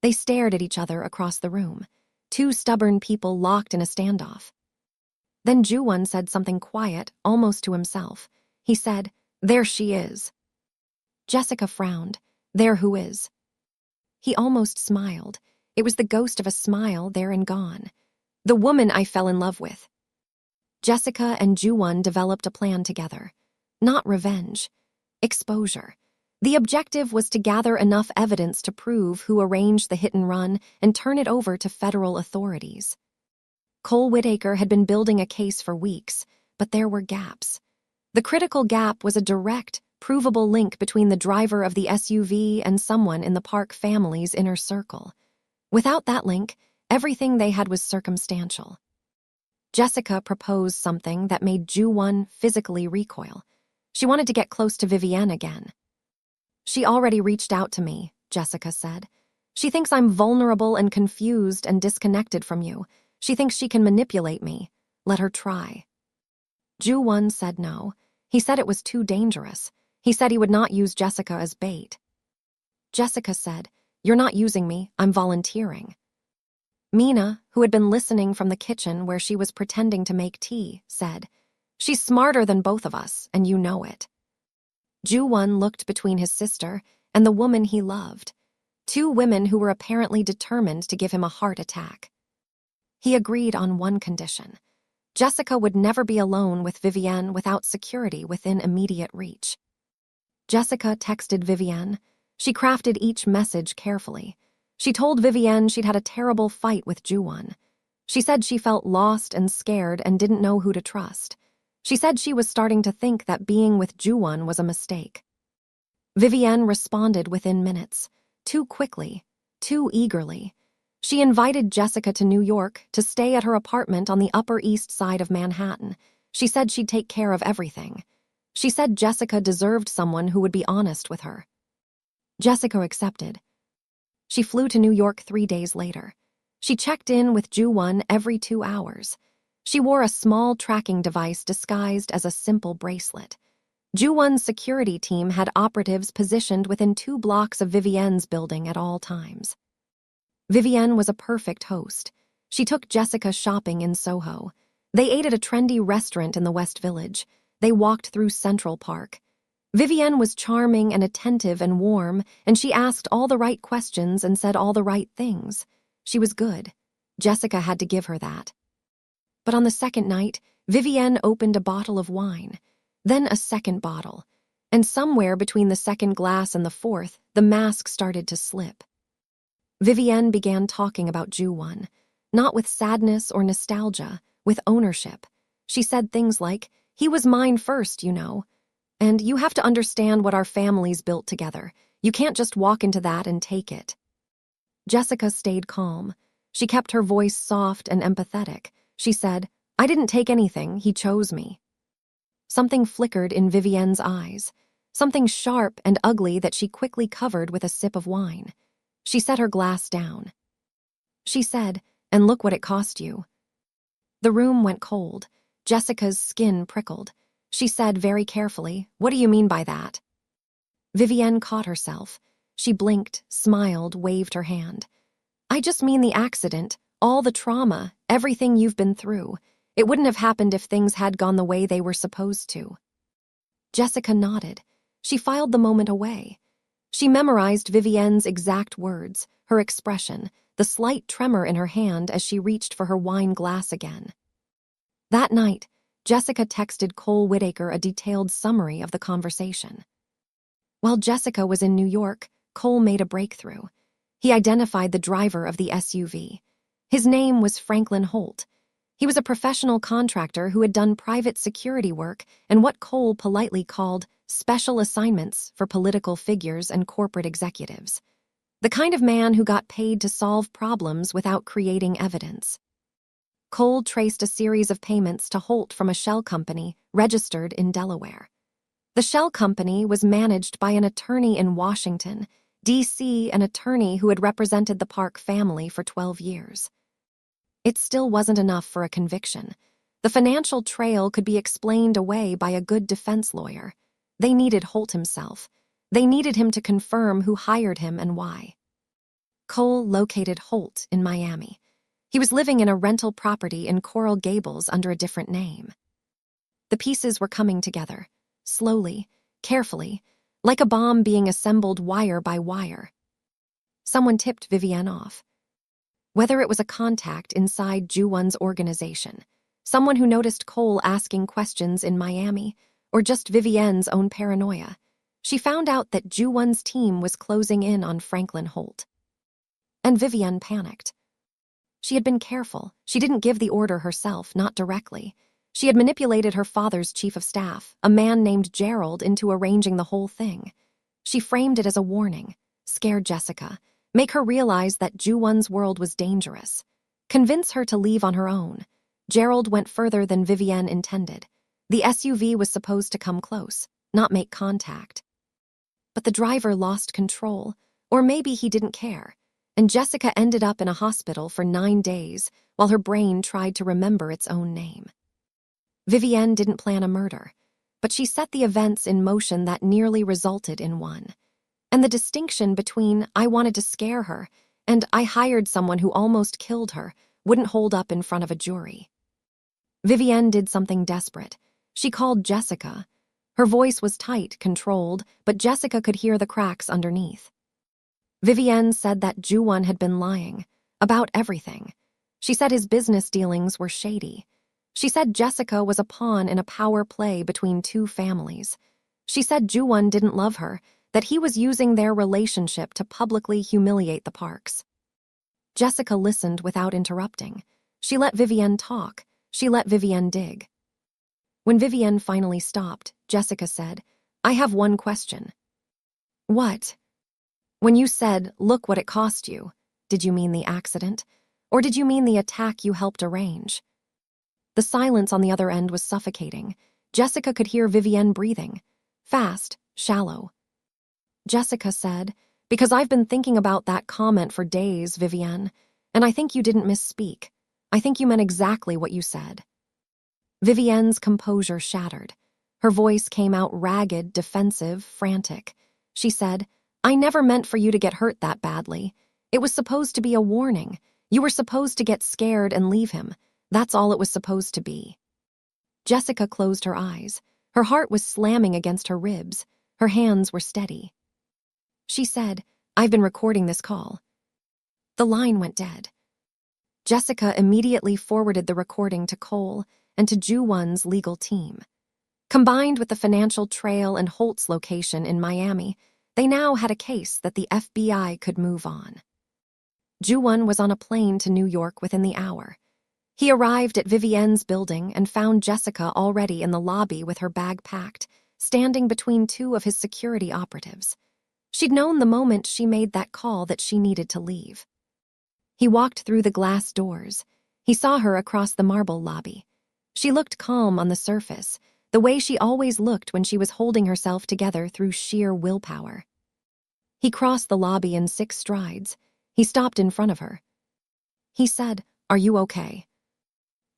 They stared at each other across the room, 2 stubborn people locked in a standoff. Then Ju-won said something quiet, almost to himself. He said, "There she is." Jessica frowned. "There who is?" He almost smiled. It was the ghost of a smile there and gone. "The woman I fell in love with." Jessica and Ju-won developed a plan together. Not revenge. Exposure. The objective was to gather enough evidence to prove who arranged the hit and run and turn it over to federal authorities. Cole Whitaker had been building a case for weeks, but there were gaps. The critical gap was a direct, provable link between the driver of the SUV and someone in the Park family's inner circle. Without that link, everything they had was circumstantial. Jessica proposed something that made Ju-won physically recoil. She wanted to get close to Vivienne again. "She already reached out to me," Jessica said. "She thinks I'm vulnerable and confused and disconnected from you. She thinks she can manipulate me. Let her try." Ju-won said no. He said it was too dangerous. He said he would not use Jessica as bait. Jessica said, "You're not using me, I'm volunteering." Mina, who had been listening from the kitchen where she was pretending to make tea, said, "She's smarter than both of us, and you know it." Ju-won looked between his sister and the woman he loved, 2 women who were apparently determined to give him a heart attack. He agreed on one condition. Jessica would never be alone with Vivienne without security within immediate reach. Jessica texted Vivienne. She crafted each message carefully. She told Vivienne she'd had a terrible fight with Ju-won. She said she felt lost and scared and didn't know who to trust. She said she was starting to think that being with Ju-won was a mistake. Vivienne responded within minutes, too quickly, too eagerly. She invited Jessica to New York to stay at her apartment on the Upper East Side of Manhattan. She said she'd take care of everything. She said Jessica deserved someone who would be honest with her. Jessica accepted. She flew to New York 3 days later. She checked in with Ju-won every 2 hours. She wore a small tracking device disguised as a simple bracelet. Ju-won's security team had operatives positioned within 2 blocks of Vivienne's building at all times. Vivienne was a perfect host. She took Jessica shopping in Soho. They ate at a trendy restaurant in the West Village. They walked through Central Park. Vivienne was charming and attentive and warm, and she asked all the right questions and said all the right things. She was good. Jessica had to give her that. But on the second night, Vivienne opened a bottle of wine, then a second bottle, and somewhere between the second glass and the fourth, the mask started to slip. Vivienne began talking about Ju-won. not with sadness or nostalgia, with ownership. She said things like, "He was mine first, you know. And you have to understand what our families built together. You can't just walk into that and take it." Jessica stayed calm. She kept her voice soft and empathetic. She said, "I didn't take anything, he chose me." Something flickered in Vivienne's eyes, something sharp and ugly that she quickly covered with a sip of wine. She set her glass down. She said, "And look what it cost you." The room went cold. Jessica's skin prickled. She said very carefully, "What do you mean by that?" Vivienne caught herself. She blinked, smiled, waved her hand. "I just mean the accident, all the trauma, everything you've been through. It wouldn't have happened if things had gone the way they were supposed to." Jessica nodded. She filed the moment away. She memorized Vivienne's exact words, her expression, the slight tremor in her hand as she reached for her wine glass again. That night, Jessica texted Cole Whitaker a detailed summary of the conversation. While Jessica was in New York, Cole made a breakthrough. He identified the driver of the SUV. His name was Franklin Holt. He was a professional contractor who had done private security work and what Cole politely called special assignments for political figures and corporate executives. The kind of man who got paid to solve problems without creating evidence. Cole traced a series of payments to Holt from a shell company registered in Delaware. The shell company was managed by an attorney in Washington, D.C., an attorney who had represented the Park family for 12 years. It still wasn't enough for a conviction. The financial trail could be explained away by a good defense lawyer. They needed Holt himself. They needed him to confirm who hired him and why. Cole located Holt in Miami. He was living in a rental property in Coral Gables under a different name. The pieces were coming together, slowly, carefully, like a bomb being assembled wire by wire. Someone tipped Vivienne off. Whether it was a contact inside Ju-Won's organization, someone who noticed Cole asking questions in Miami, or just Vivienne's own paranoia, she found out that Ju-Won's team was closing in on Franklin Holt. And Vivienne panicked. She had been careful. She didn't give the order herself, not directly. She had manipulated her father's chief of staff, a man named Gerald, into arranging the whole thing. She framed it as a warning, scared Jessica, make her realize that Ju-Won's world was dangerous, convince her to leave on her own. Gerald went further than Vivienne intended. The SUV was supposed to come close, not make contact. But the driver lost control, or maybe he didn't care, and Jessica ended up in a hospital for 9 days while her brain tried to remember its own name. Vivienne didn't plan a murder, but she set the events in motion that nearly resulted in one. And the distinction between "I wanted to scare her" and "I hired someone who almost killed her" wouldn't hold up in front of a jury. Vivienne did something desperate. She called Jessica. Her voice was tight, controlled, but Jessica could hear the cracks underneath. Vivienne said that Ju-Won had been lying about everything. She said his business dealings were shady. She said Jessica was a pawn in a power play between two families. She said Ju-Won didn't love her, that he was using their relationship to publicly humiliate the Parks. Jessica listened without interrupting. She let Vivienne talk. She let Vivienne dig. When Vivienne finally stopped, Jessica said, "I have one question." "What?" "When you said, 'Look what it cost you,' did you mean the accident? Or did you mean the attack you helped arrange?" The silence on the other end was suffocating. Jessica could hear Vivienne breathing. Fast, shallow. Jessica said, "Because I've been thinking about that comment for days, Vivienne, and I think you didn't misspeak. I think you meant exactly what you said." Vivienne's composure shattered. Her voice came out ragged, defensive, frantic. She said, "I never meant for you to get hurt that badly. It was supposed to be a warning. You were supposed to get scared and leave him. That's all it was supposed to be." Jessica closed her eyes. Her heart was slamming against her ribs. Her hands were steady. She said, "I've been recording this call." The line went dead. Jessica immediately forwarded the recording to Cole and to Ju-Won's legal team. Combined with the financial trail and Holt's location in Miami, they now had a case that the FBI could move on. Ju-won was on a plane to New York within the hour. He arrived at Vivienne's building and found Jessica already in the lobby with her bag packed, standing between two of his security operatives. She'd known the moment she made that call that she needed to leave. He walked through the glass doors. He saw her across the marble lobby. She looked calm on the surface, the way she always looked when she was holding herself together through sheer willpower. He crossed the lobby in 6 strides. He stopped in front of her. He said, "Are you okay?"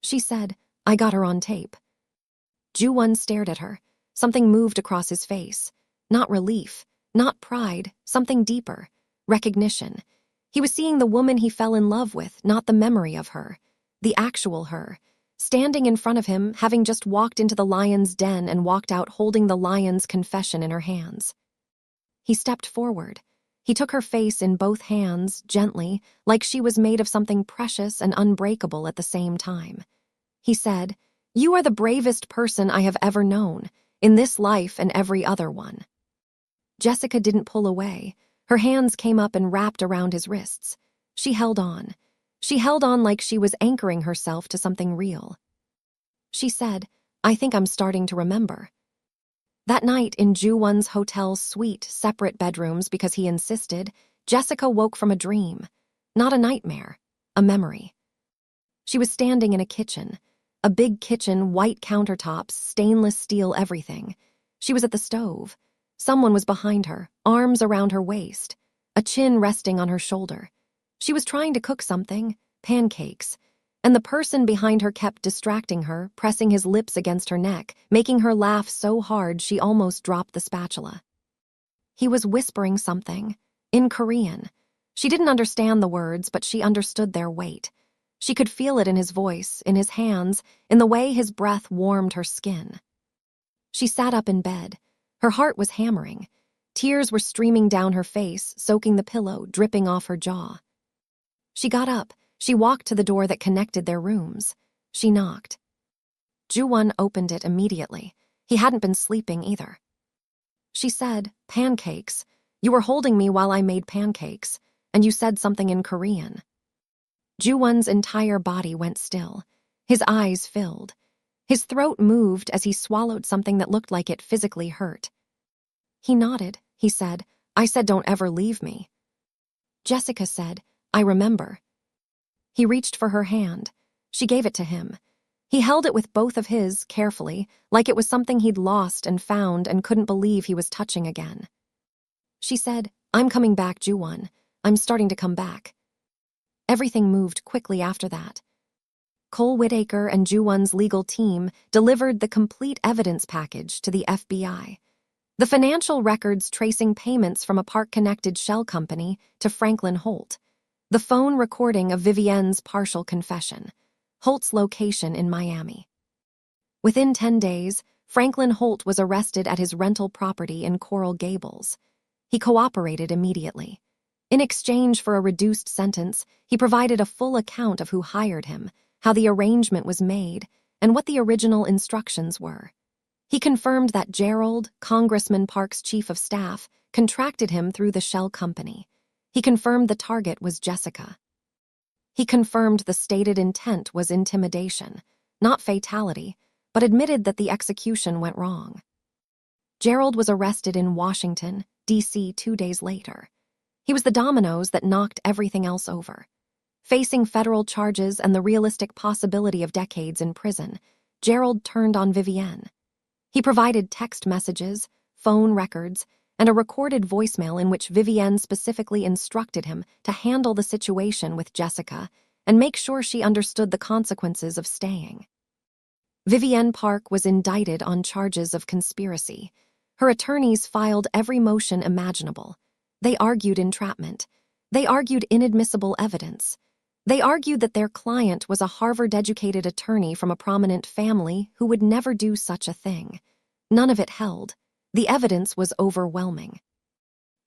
She said, "I got her on tape." Ju-won stared at her. Something moved across his face. Not relief, not pride, something deeper. Recognition. He was seeing the woman he fell in love with, not the memory of her. The actual her. Standing in front of him, having just walked into the lion's den and walked out holding the lion's confession in her hands. He stepped forward. He took her face in both hands, gently, like she was made of something precious and unbreakable at the same time. He said, "You are the bravest person I have ever known, in this life and every other one." Jessica didn't pull away. Her hands came up and wrapped around his wrists. She held on. She held on like she was anchoring herself to something real. She said, "I think I'm starting to remember." That night in Ju-won's hotel's suite, separate bedrooms because he insisted, Jessica woke from a dream. Not a nightmare, a memory. She was standing in a kitchen. A big kitchen, white countertops, stainless steel everything. She was at the stove. Someone was behind her, arms around her waist, a chin resting on her shoulder. She was trying to cook something, pancakes, and the person behind her kept distracting her, pressing his lips against her neck, making her laugh so hard she almost dropped the spatula. He was whispering something, in Korean. She didn't understand the words, but she understood their weight. She could feel it in his voice, in his hands, in the way his breath warmed her skin. She sat up in bed. Her heart was hammering. Tears were streaming down her face, soaking the pillow, dripping off her jaw. She got up. She walked to the door that connected their rooms. She knocked. Ju-won opened it immediately. He hadn't been sleeping either. She said, "Pancakes. You were holding me while I made pancakes, and you said something in Korean." Ju-won's entire body went still. His eyes filled. His throat moved as he swallowed something that looked like it physically hurt. He nodded. He said, "I said don't ever leave me." Jessica said, "I remember." He reached for her hand. She gave it to him. He held it with both of his, carefully, like it was something he'd lost and found and couldn't believe he was touching again. She said, "I'm coming back, Ju-won. I'm starting to come back." Everything moved quickly after that. Cole Whitaker and Ju-won's legal team delivered the complete evidence package to the FBI. The financial records tracing payments from a park-connected shell company to Franklin Holt. The phone recording of Vivienne's partial confession. Holt's location in Miami. Within 10 days, Franklin Holt was arrested at his rental property in Coral Gables. He cooperated immediately. In exchange for a reduced sentence, he provided a full account of who hired him, how the arrangement was made, and what the original instructions were. He confirmed that Gerald, Congressman Park's chief of staff, contracted him through the shell company. He confirmed the target was Jessica. He confirmed the stated intent was intimidation, not fatality, but admitted that the execution went wrong. Gerald was arrested in Washington, D.C. 2 days later. He was the dominoes that knocked everything else over. Facing federal charges and the realistic possibility of decades in prison, Gerald turned on Vivienne. He provided text messages, phone records, and a recorded voicemail in which Vivienne specifically instructed him to handle the situation with Jessica and make sure she understood the consequences of staying. Vivienne Park was indicted on charges of conspiracy. Her attorneys filed every motion imaginable. They argued entrapment. They argued inadmissible evidence. They argued that their client was a Harvard-educated attorney from a prominent family who would never do such a thing. None of it held. The evidence was overwhelming.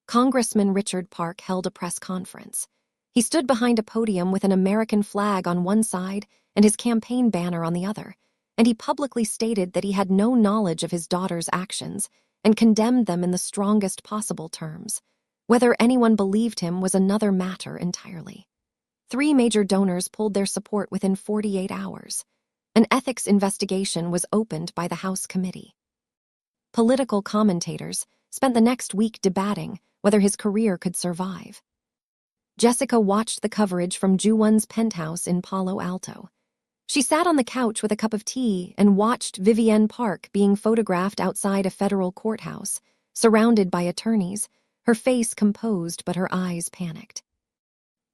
Congressman Richard Park held a press conference. He stood behind a podium with an American flag on one side and his campaign banner on the other, and he publicly stated that he had no knowledge of his daughter's actions and condemned them in the strongest possible terms. Whether anyone believed him was another matter entirely. 3 major donors pulled their support within 48 hours. An ethics investigation was opened by the House committee. Political commentators spent the next week debating whether his career could survive. Jessica watched the coverage from Ju-won's penthouse in Palo Alto. She sat on the couch with a cup of tea and watched Vivienne Park being photographed outside a federal courthouse, surrounded by attorneys, her face composed but her eyes panicked.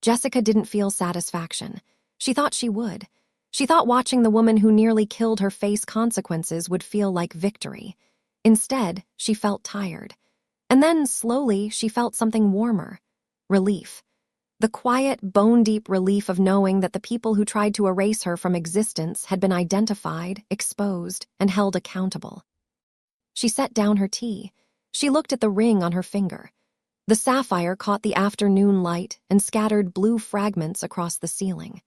Jessica didn't feel satisfaction. She thought she would. She thought watching the woman who nearly killed her face consequences would feel like victory. Instead, she felt tired. And then, slowly, she felt something warmer. Relief. The quiet, bone-deep relief of knowing that the people who tried to erase her from existence had been identified, exposed, and held accountable. She set down her tea. She looked at the ring on her finger. The sapphire caught the afternoon light and scattered blue fragments across the ceiling.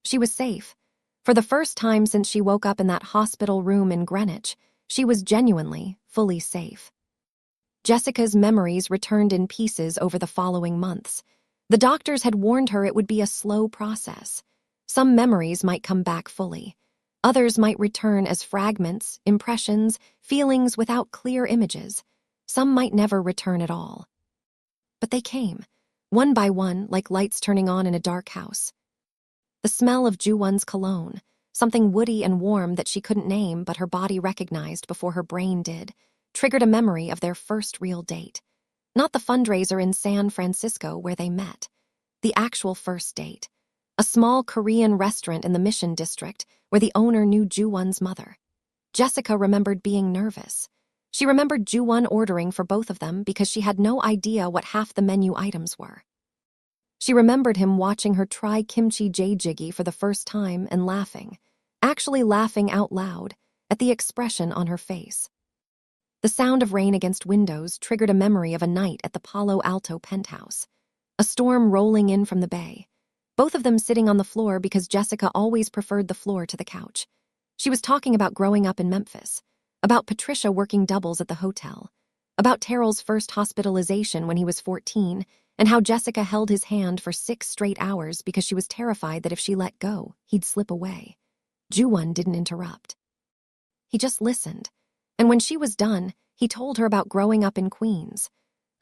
She was safe. For the first time since she woke up in that hospital room in Greenwich, she was genuinely, fully safe. Jessica's memories returned in pieces over the following months. The doctors had warned her it would be a slow process. Some memories might come back fully. Others might return as fragments, impressions, feelings without clear images. Some might never return at all. But they came, one by one, like lights turning on in a dark house. The smell of Ju-won's cologne, something woody and warm that she couldn't name but her body recognized before her brain did, triggered a memory of their first real date. Not the fundraiser in San Francisco where they met. The actual first date. A small Korean restaurant in the Mission District where the owner knew Ju-won's mother. Jessica remembered being nervous. She remembered Ju-won ordering for both of them because she had no idea what half the menu items were. She remembered him watching her try kimchi jjigae for the first time and laughing, actually laughing out loud, at the expression on her face. The sound of rain against windows triggered a memory of a night at the Palo Alto penthouse. A storm rolling in from the bay. Both of them sitting on the floor because Jessica always preferred the floor to the couch. She was talking about growing up in Memphis, about Patricia working doubles at the hotel, about Terrell's first hospitalization when he was 14, and how Jessica held his hand for 6 straight hours because she was terrified that if she let go, he'd slip away. Ju-won didn't interrupt. He just listened. And when she was done, he told her about growing up in Queens,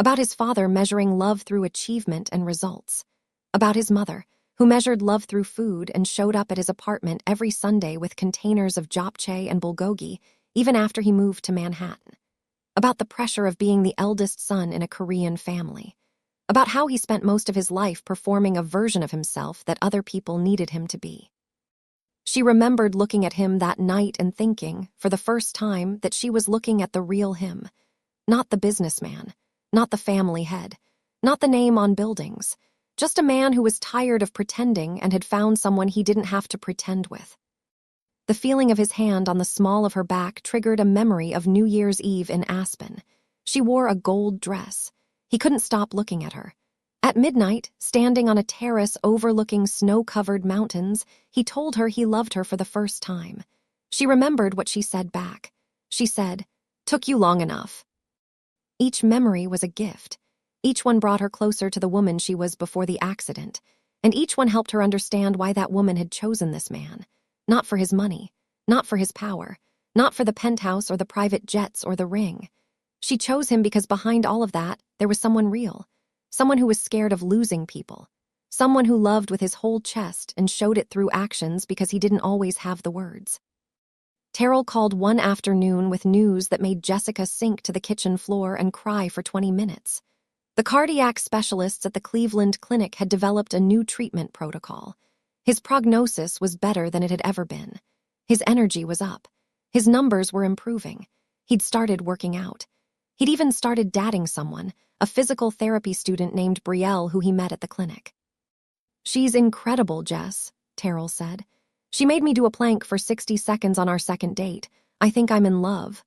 about his father measuring love through achievement and results, about his mother, who measured love through food and showed up at his apartment every Sunday with containers of japchae and bulgogi, even after he moved to Manhattan, about the pressure of being the eldest son in a Korean family, about how he spent most of his life performing a version of himself that other people needed him to be. She remembered looking at him that night and thinking, for the first time, that she was looking at the real him. Not the businessman, not the family head, not the name on buildings, just a man who was tired of pretending and had found someone he didn't have to pretend with. The feeling of his hand on the small of her back triggered a memory of New Year's Eve in Aspen. She wore a gold dress. He couldn't stop looking at her. At midnight, standing on a terrace overlooking snow-covered mountains, he told her he loved her for the first time. She remembered what she said back. She said, "Took you long enough." Each memory was a gift. Each one brought her closer to the woman she was before the accident, and each one helped her understand why that woman had chosen this man. Not for his money, not for his power, not for the penthouse or the private jets or the ring. She chose him because behind all of that, there was someone real. Someone who was scared of losing people. Someone who loved with his whole chest and showed it through actions because he didn't always have the words. Terrell called one afternoon with news that made Jessica sink to the kitchen floor and cry for 20 minutes. The cardiac specialists at the Cleveland Clinic had developed a new treatment protocol. His prognosis was better than it had ever been. His energy was up. His numbers were improving. He'd started working out. He'd even started dating someone, a physical therapy student named Brielle who he met at the clinic. "She's incredible, Jess," Terrell said. "She made me do a plank for 60 seconds on our second date. I think I'm in love."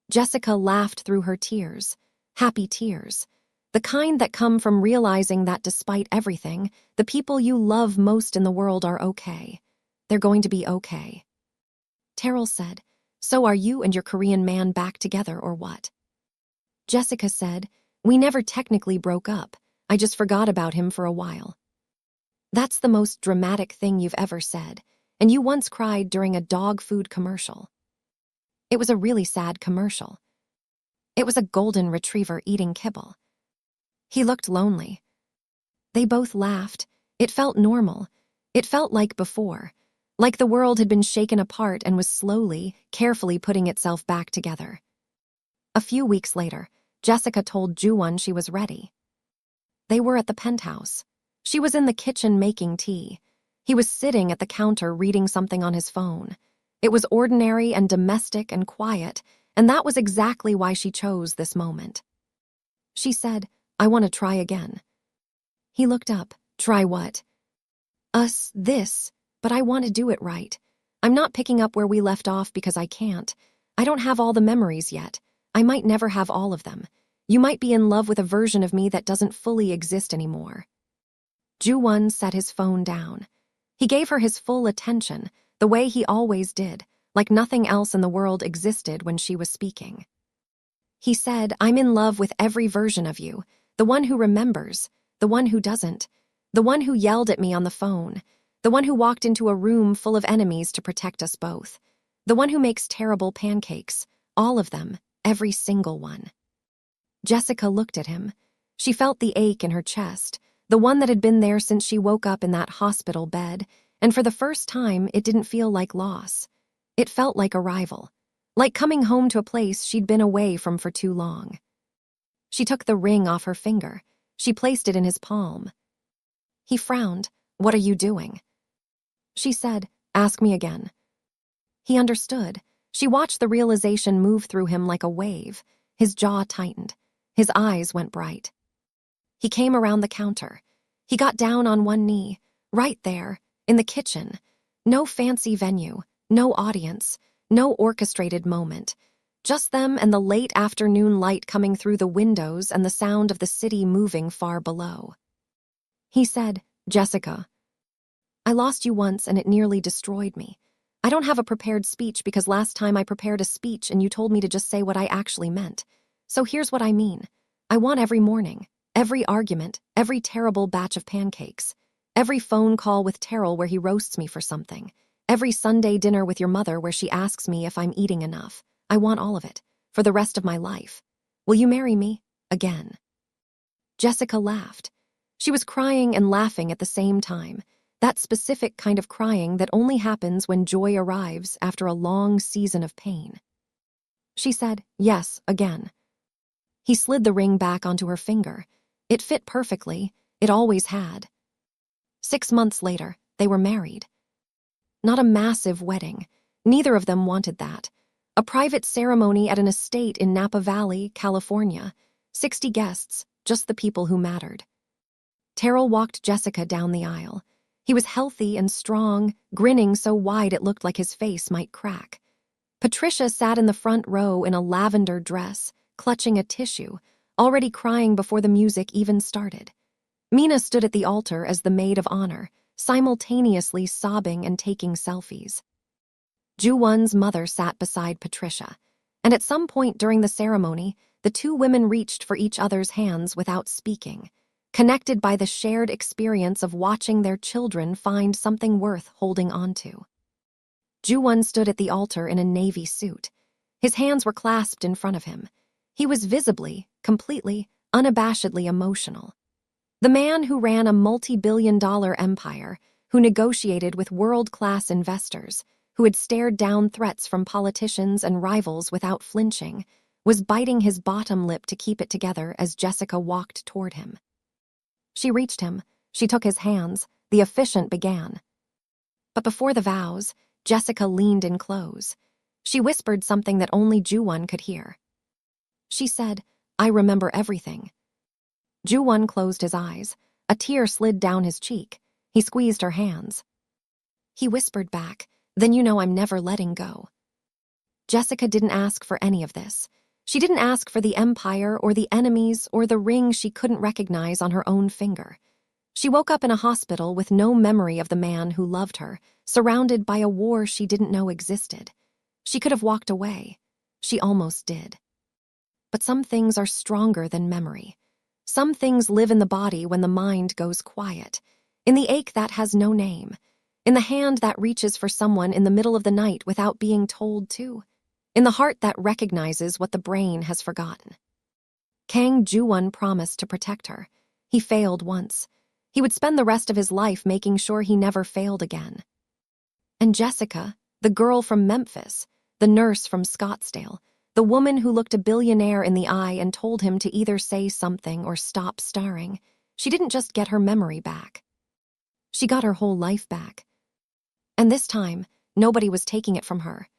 Jessica laughed through her tears, happy tears, the kind that come from realizing that despite everything, the people you love most in the world are okay. They're going to be okay. Terrell said, "So are you and your Korean man back together or what?" Jessica said, "We never technically broke up. I just forgot about him for a while." That's the most dramatic thing you've ever said, and you once cried during a dog food commercial. It was a really sad commercial. It was a golden retriever eating kibble. He looked lonely. They both laughed. It felt normal. It felt like before, like the world had been shaken apart and was slowly, carefully putting itself back together. A few weeks later, Jessica told Ju-won she was ready. They were at the penthouse. She was in the kitchen making tea. He was sitting at the counter reading something on his phone. It was ordinary and domestic and quiet, and that was exactly why she chose this moment. She said, "I want to try again." He looked up. "Try what?" This, but I want to do it right. I'm not picking up where we left off because I can't. I don't have all the memories yet. I might never have all of them. You might be in love with a version of me that doesn't fully exist anymore." Ju-won set his phone down. He gave her his full attention, the way he always did, like nothing else in the world existed when she was speaking. He said, "I'm in love with every version of you, the one who remembers, the one who doesn't, the one who yelled at me on the phone, the one who walked into a room full of enemies to protect us both, the one who makes terrible pancakes, all of them, every single one." Jessica looked at him. She felt the ache in her chest, the one that had been there since she woke up in that hospital bed, and for the first time, it didn't feel like loss. It felt like arrival, like coming home to a place she'd been away from for too long. She took the ring off her finger. She placed it in his palm. He frowned. "What are you doing?" She said, "Ask me again." He understood. She watched the realization move through him like a wave. His jaw tightened. His eyes went bright. He came around the counter. He got down on one knee, right there, in the kitchen. No fancy venue, no audience, no orchestrated moment. Just them and the late afternoon light coming through the windows and the sound of the city moving far below. He said, "Jessica, I lost you once and it nearly destroyed me. I don't have a prepared speech because last time I prepared a speech and you told me to just say what I actually meant. So here's what I mean. I want every morning, every argument, every terrible batch of pancakes, every phone call with Terrell where he roasts me for something, every Sunday dinner with your mother where she asks me if I'm eating enough. I want all of it, for the rest of my life. Will you marry me? Again." Jessica laughed. She was crying and laughing at the same time, that specific kind of crying that only happens when joy arrives after a long season of pain. She said, "Yes, again." He slid the ring back onto her finger. It fit perfectly. It always had. 6 months later, they were married. Not a massive wedding. Neither of them wanted that. A private ceremony at an estate in Napa Valley, California. 60 guests, just the people who mattered. Terrell walked Jessica down the aisle. He was healthy and strong, grinning so wide it looked like his face might crack. Patricia sat in the front row in a lavender dress, clutching a tissue, already crying before the music even started. Mina stood at the altar as the maid of honor, simultaneously sobbing and taking selfies. Ju-won's mother sat beside Patricia, and at some point during the ceremony, the two women reached for each other's hands without speaking, connected by the shared experience of watching their children find something worth holding onto. Ju-won stood at the altar in a navy suit. His hands were clasped in front of him. He was visibly, completely, unabashedly emotional. The man who ran a multi-billion-dollar empire, who negotiated with world-class investors, who had stared down threats from politicians and rivals without flinching, was biting his bottom lip to keep it together as Jessica walked toward him. She reached him. She took his hands. The officiant began. But before the vows, Jessica leaned in close. She whispered something that only Ju-won could hear. She said, "I remember everything." Ju-won closed his eyes. A tear slid down his cheek. He squeezed her hands. He whispered back, "Then you know I'm never letting go." Jessica didn't ask for any of this. She didn't ask for the empire or the enemies or the ring she couldn't recognize on her own finger. She woke up in a hospital with no memory of the man who loved her, surrounded by a war she didn't know existed. She could have walked away. She almost did. But some things are stronger than memory. Some things live in the body when the mind goes quiet. in the ache that has no name, in the hand that reaches for someone in the middle of the night without being told to, in the heart that recognizes what the brain has forgotten. Kang Ju-won promised to protect her. He failed once. He would spend the rest of his life making sure he never failed again. And Jessica, the girl from Memphis, the nurse from Scottsdale, the woman who looked a billionaire in the eye and told him to either say something or stop starring, she didn't just get her memory back. She got her whole life back. And this time, nobody was taking it from her.